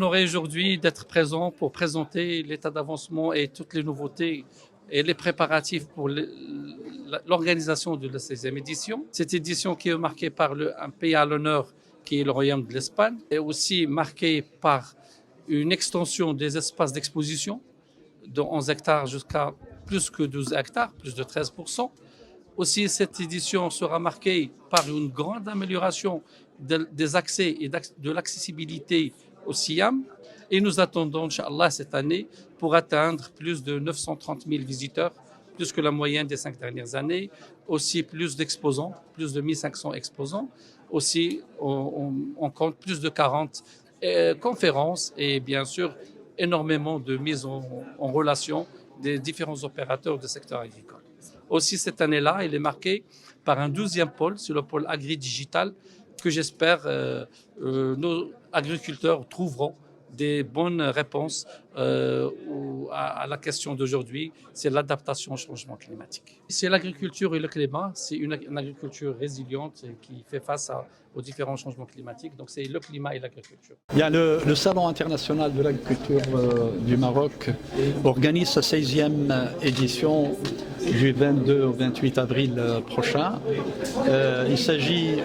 honoré aujourd'hui d'être présent pour présenter l'état d'avancement et toutes les nouveautés et les préparatifs pour l'organisation de la 16e édition. Cette édition qui est marquée par un pays à l'honneur qui est le Royaume de l'Espagne, est aussi marquée par une extension des espaces d'exposition de 11 hectares jusqu'à plus que 12 hectares, plus de 13%. Aussi, cette édition sera marquée par une grande amélioration des accès et de l'accessibilité au Siam. Et nous attendons, Inch'Allah, cette année pour atteindre plus de 930 000 visiteurs, plus que la moyenne des 5 dernières années. Aussi, plus d'exposants, plus de 1500 exposants. Aussi, on compte plus de 40 conférences et bien sûr énormément de mise en relation des différents opérateurs du secteur agricole. Aussi, cette année-là, il est marqué par un 12e pôle, c'est le pôle agri-digital, que j'espère nos agriculteurs trouveront des bonnes réponses à la question d'aujourd'hui, c'est l'adaptation au changement climatique. C'est l'agriculture et le climat, c'est une agriculture résiliente qui fait face aux différents changements climatiques, donc c'est le climat et l'agriculture. Il y a le Salon international de l'agriculture du Maroc organise sa 16e édition du 22 au 28 avril prochain. Il s'agit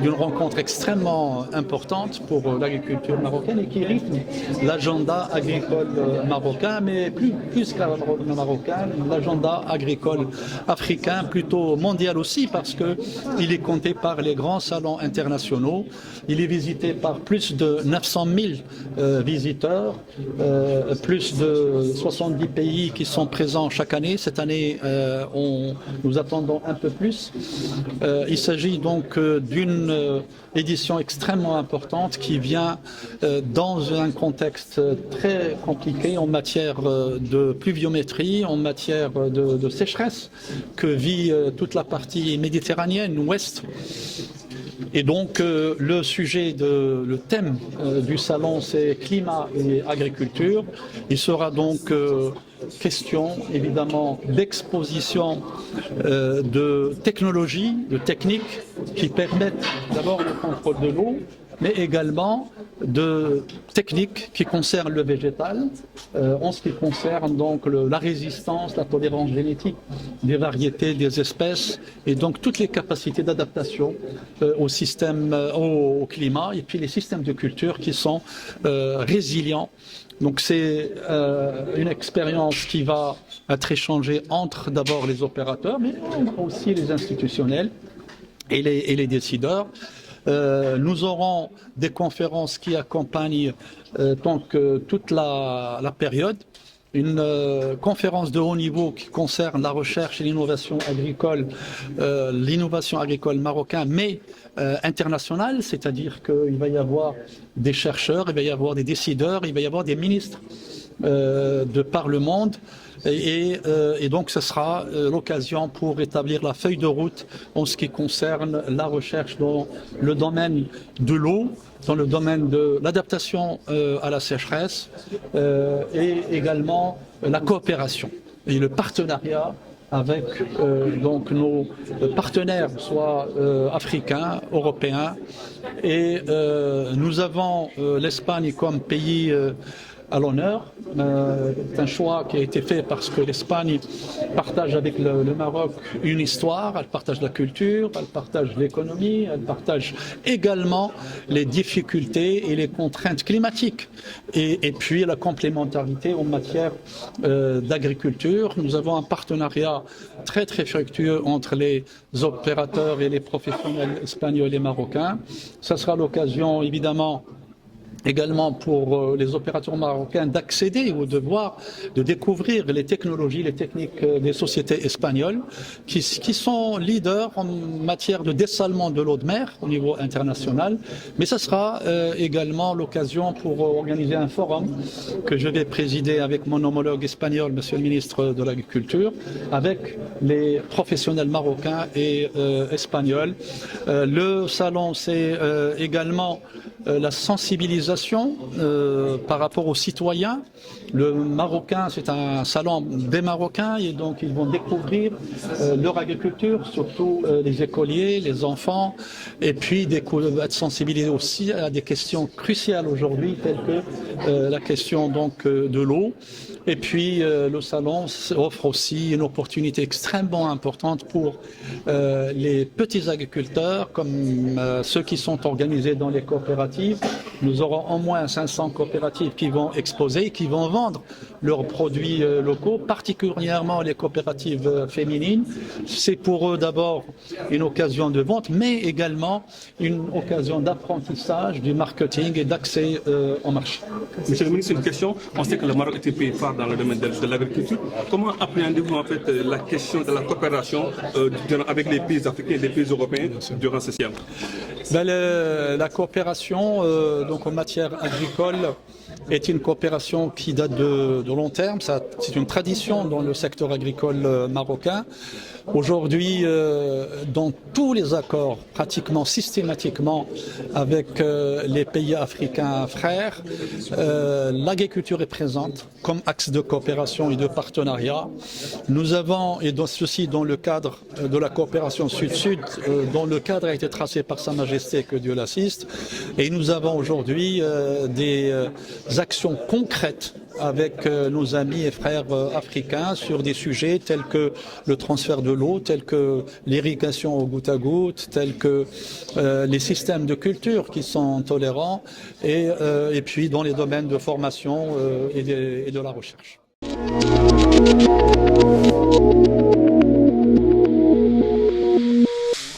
d'une rencontre extrêmement importante pour l'agriculture marocaine et qui rythme l'agenda agricole marocain, mais plus qu'agriculture marocain, l'agenda agricole africain, plutôt mondial aussi, parce qu'il est compté par les grands salons internationaux. Il est visité par plus de 900 000 visiteurs, plus de 70 pays qui sont présents chaque année. Cette année, nous attendons un peu plus. Il s'agit donc d'une édition extrêmement importante qui vient dans un contexte très compliqué en matière de pluviométrie, en matière de sécheresse que vit toute la partie méditerranéenne ouest. Et donc le thème du salon, c'est climat et agriculture. Il sera donc question évidemment d'exposition de technologies, de techniques qui permettent d'abord le contrôle de l'eau, mais également de techniques qui concernent le végétal, en ce qui concerne donc la résistance, la tolérance génétique des variétés, des espèces, et donc toutes les capacités d'adaptation au climat, et puis les systèmes de culture qui sont résilients. Donc c'est une expérience qui va être échangée entre d'abord les opérateurs, mais aussi les institutionnels et les décideurs. Nous aurons des conférences qui accompagnent donc toute la période. Une conférence de haut niveau qui concerne la recherche et l'innovation agricole marocaine, mais internationale, c'est-à-dire qu'il va y avoir des chercheurs, il va y avoir des décideurs, il va y avoir des ministres de par le monde. Et donc ce sera l'occasion pour établir la feuille de route en ce qui concerne la recherche dans le domaine de l'eau, dans le domaine de l'adaptation à la sécheresse et également la coopération et le partenariat avec donc nos partenaires, soit africains, européens. Et nous avons l'Espagne comme pays à l'honneur. C'est un choix qui a été fait parce que l'Espagne partage avec le Maroc une histoire, elle partage la culture, elle partage l'économie, elle partage également les difficultés et les contraintes climatiques. Et puis la complémentarité en matière d'agriculture. Nous avons un partenariat très très fructueux entre les opérateurs et les professionnels espagnols et marocains. Ça sera l'occasion évidemment également pour les opérateurs marocains d'accéder au devoir de découvrir les technologies, les techniques des sociétés espagnoles qui sont leaders en matière de dessalement de l'eau de mer au niveau international. Mais ça sera également l'occasion pour organiser un forum que je vais présider avec mon homologue espagnol, Monsieur le ministre de l'Agriculture, avec les professionnels marocains et espagnols. Le salon, c'est également la sensibilisation par rapport aux citoyens Le Marocain, c'est un salon des Marocains et donc ils vont découvrir leur agriculture, surtout les écoliers, les enfants, et puis être sensibilisés aussi à des questions cruciales aujourd'hui, telles que la question donc de l'eau. Et puis le salon offre aussi une opportunité extrêmement importante pour les petits agriculteurs, comme ceux qui sont organisés dans les coopératives. Nous aurons au moins 500 coopératives qui vont exposer, qui vont vendre leurs produits locaux, particulièrement les coopératives féminines. C'est pour eux d'abord une occasion de vente, mais également une occasion d'apprentissage, du marketing et d'accès au marché. Monsieur le ministre, une question. On sait que le Maroc est un pays phare dans le domaine de l'agriculture. Comment appréhendez-vous en fait la question de la coopération avec les pays africains et les pays européens durant ce siècle? La coopération donc en matière agricole est une coopération qui date de long terme. C'est une tradition dans le secteur agricole marocain. Aujourd'hui, dans tous les accords, pratiquement systématiquement avec les pays africains frères, l'agriculture est présente comme axe de coopération et de partenariat. Nous avons, et ceci dans le cadre de la coopération sud-sud, dont le cadre a été tracé par Sa Majesté, que Dieu l'assiste, et nous avons aujourd'hui des actions concrètes avec nos amis et frères africains sur des sujets tels que le transfert de l'eau, tels que l'irrigation au goutte à goutte, tels que les systèmes de culture qui sont tolérants et puis dans les domaines de formation et de la recherche.